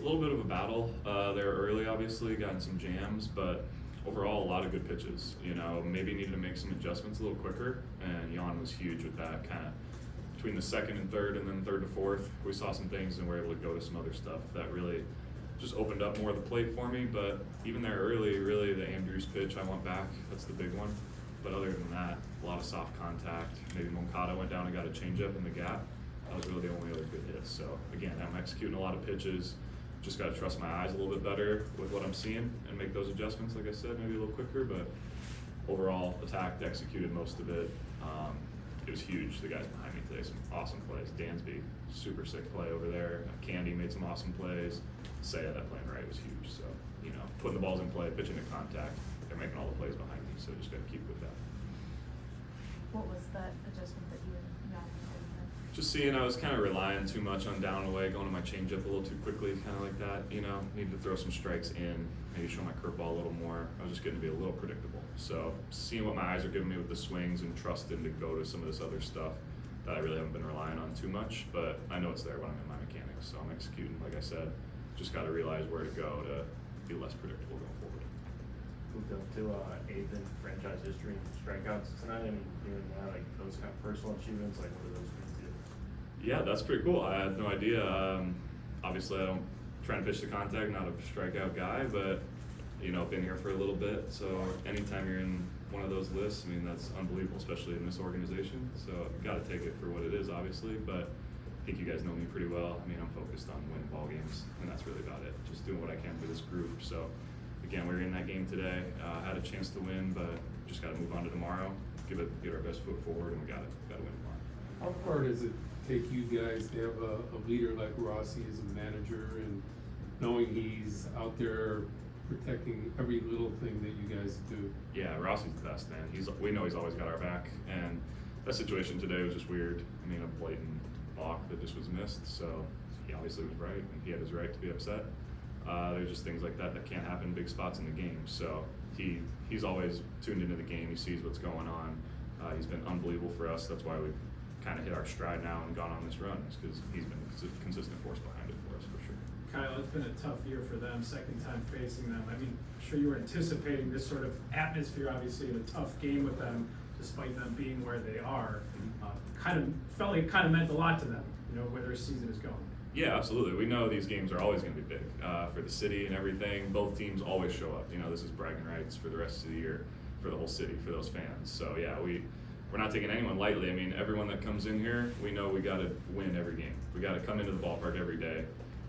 a little bit of a battle there early, obviously, got in some jams, but overall, a lot of good pitches. You know, maybe needed to make some adjustments a little quicker, and Jan was huge with that kind of between the second and third, and then third to fourth. We saw some things and were able to go to some other stuff that really just opened up more of the plate for me. But even there early, really the Andrews pitch, I want back. That's the big one. But other than that, a lot of soft contact. Maybe Moncada went down and got a changeup in the gap. That was really the only other good hit. So again, I'm executing a lot of pitches. Just got to trust my eyes a little bit better with what I'm seeing and make those adjustments, like I said, maybe a little quicker, but overall attacked, executed most of it. It was huge. The guys behind me today, some awesome plays. Dansby, super sick play over there. Candy made some awesome plays. Saya, that playing right was huge. So, you know, putting the balls in play, pitching to contact, they're making all the plays behind me, so just got to keep with that. What was that adjustment that you and Jan made? Just seeing I was kind of relying too much on down and away, going to my changeup a little too quickly, kind of like that, you know. Needed to throw some strikes in, maybe show my curveball a little more. I was just getting to be a little predictable. So seeing what my eyes are giving me with the swings and trusting to go to some of this other stuff that I really haven't been relying on too much, but I know it's there when I'm in my mechanics. So I'm executing, like I said, just got to realize where to go to be less predictable going forward. Moved up to 8th in franchise history in strikeouts tonight. I mean, doing that, like those kind of personal achievements, like what do those mean to you? Yeah, that's pretty cool. I had no idea. Obviously, I don't try to pitch to contact, not a strikeout guy, but you know, been here for a little bit. So anytime you're in one of those lists, I mean, that's unbelievable, especially in this organization. So I've got to take it for what it is, obviously. But I think you guys know me pretty well. I mean, I'm focused on winning ball games, and that's really about it. Just doing what I can for this group. So again, we were in that game today. Had a chance to win, but just got to move on to tomorrow. Get our best foot forward, and we got to win tomorrow. How far does it take you guys to have a leader like Rossi as a manager, and knowing he's out there protecting every little thing that you guys do? Yeah, Rossi's the best, man. We know he's always got our back, and that situation today was just weird. I mean, a blatant balk that just was missed, so he obviously was right, and he had his right to be upset. There's just things like that can't happen in big spots in the game. So he's always tuned into the game. He sees what's going on. He's been unbelievable for us. That's why we've kind of hit our stride now and gone on this run, because he's been a consistent force behind it for us, for sure. Kyle, it's been a tough year for them, second time facing them. I mean, I'm sure you were anticipating this sort of atmosphere, obviously, in a tough game with them, despite them being where they are. Felt like it kind of meant a lot to them, you know, where their season is going. Yeah, absolutely. We know these games are always going to be big for the city and everything. Both teams always show up. You know, this is bragging rights for the rest of the year for the whole city, for those fans. So yeah, we're not taking anyone lightly. I mean, everyone that comes in here, we know we got to win every game. We got to come into the ballpark every day,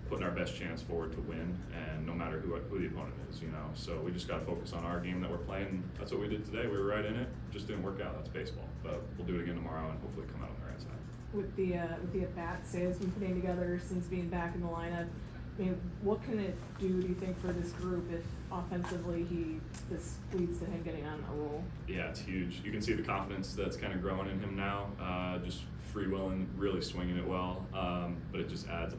putting our best chance forward to win, and no matter who the opponent is, you know. So we just got to focus on our game that we're playing. That's what we did today. We were right in it. Just didn't work out. That's baseball. But we'll do it again tomorrow and hopefully come out on the right side. With the at-bats Saya's been putting together since being back in the lineup, I mean, what can it do you think, for this group if offensively this leads to him getting on a roll? Yeah, it's huge. You can see the confidence that's kind of growing in him now. Just free-willing, really swinging it well. But it just adds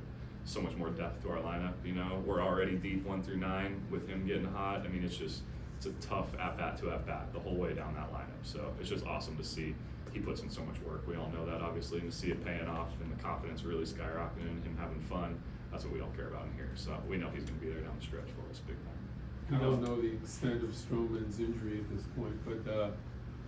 so much more depth to our lineup. You know, we're already deep 1 through 9 with him getting hot. I mean, it's a tough at-bat to at-bat the whole way down that lineup. So it's just awesome to see. He puts in so much work. We all know that, obviously, and to see it paying off and the confidence really skyrocketing and him having fun, that's what we all care about in here. So we know he's going to be there down the stretch for us big time. We don't know the extent of Stroman's injury at this point, but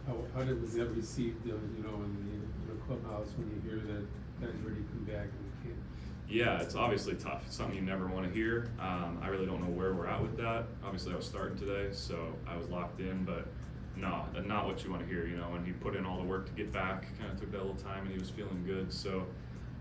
how was that received, you know, in the clubhouse when you hear that he's ready to come back and he can't? Yeah, it's obviously tough. It's something you never want to hear. I really don't know where we're at with that. Obviously, I was starting today, so I was locked in, but no, not what you want to hear. You know, when he put in all the work to get back, kind of took that little time, and he was feeling good. So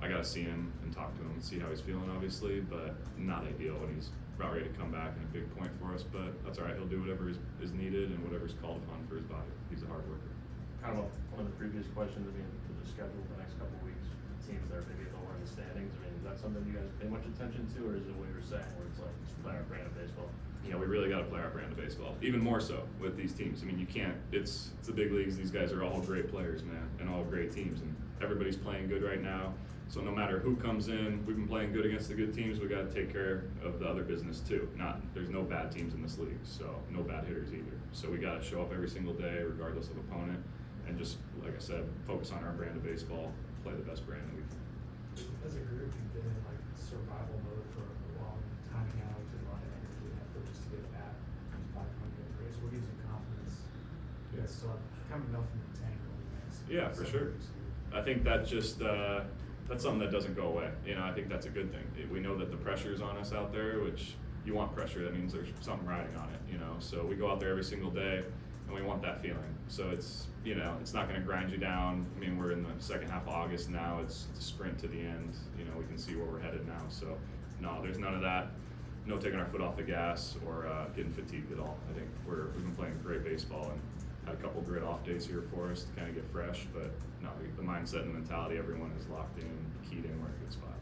I got to see him and talk to him and see how he's feeling, obviously, but not ideal when he's about ready to come back and a big point for us. But that's all right. He'll do whatever is needed and whatever's called upon for his body. He's a hard worker. Kind of one of the previous questions, I mean, for the schedule the next couple of weeks, teams that are maybe lower in the standings, I mean, is that something you guys pay much attention to, or is it what you're saying, where it's like, just play our brand of baseball? You know, we really got to play our brand of baseball, even more so with these teams. I mean, you can't, it's the big leagues. These guys are all great players, man, and all great teams, and everybody's playing good right now. So no matter who comes in, we've been playing good against the good teams. We got to take care of the other business too. There's no bad teams in this league, so no bad hitters either. So we got to show up every single day, regardless of opponent, and just, like I said, focus on our brand of baseball, play the best brand that we can. As a group, you've been in like survival mode for a long time. So kind of enough in the tank over the next. Yeah, for 7 sure. weeks. I think that just, that's something that doesn't go away. You know, I think that's a good thing. We know that the pressure's on us out there, which you want pressure, that means there's something riding on it, you know? So we go out there every single day and we want that feeling. So it's, you know, it's not gonna grind you down. I mean, we're in the second half of August now, it's a sprint to the end, you know, we can see where we're headed now. So no, there's none of that, no taking our foot off the gas or getting fatigued at all. I think we've been playing great baseball and had a couple great off days here for us to kind of get fresh, but no, the mindset and the mentality, everyone is locked in, keyed in, we're in a good spot.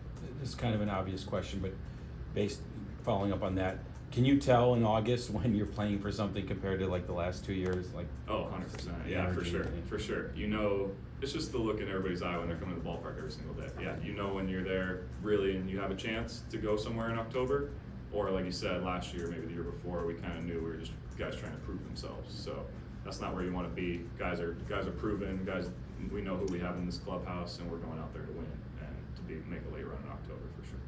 This is kind of an obvious question, but following up on that, can you tell in August when you're playing for something compared to like the last 2 years? Like, Oh, 100%. Yeah, for energy sure. and- For sure. You know, it's just the look in everybody's eye when they're coming to the ballpark every single day. Yeah, you know when you're there really and you have a chance to go somewhere in October, or like you said, last year, maybe the year before, we kind of knew we were just guys trying to prove themselves. So that's not where you want to be. Guys are proven. We know who we have in this clubhouse, and we're going out there to win and to make a late run in October for sure.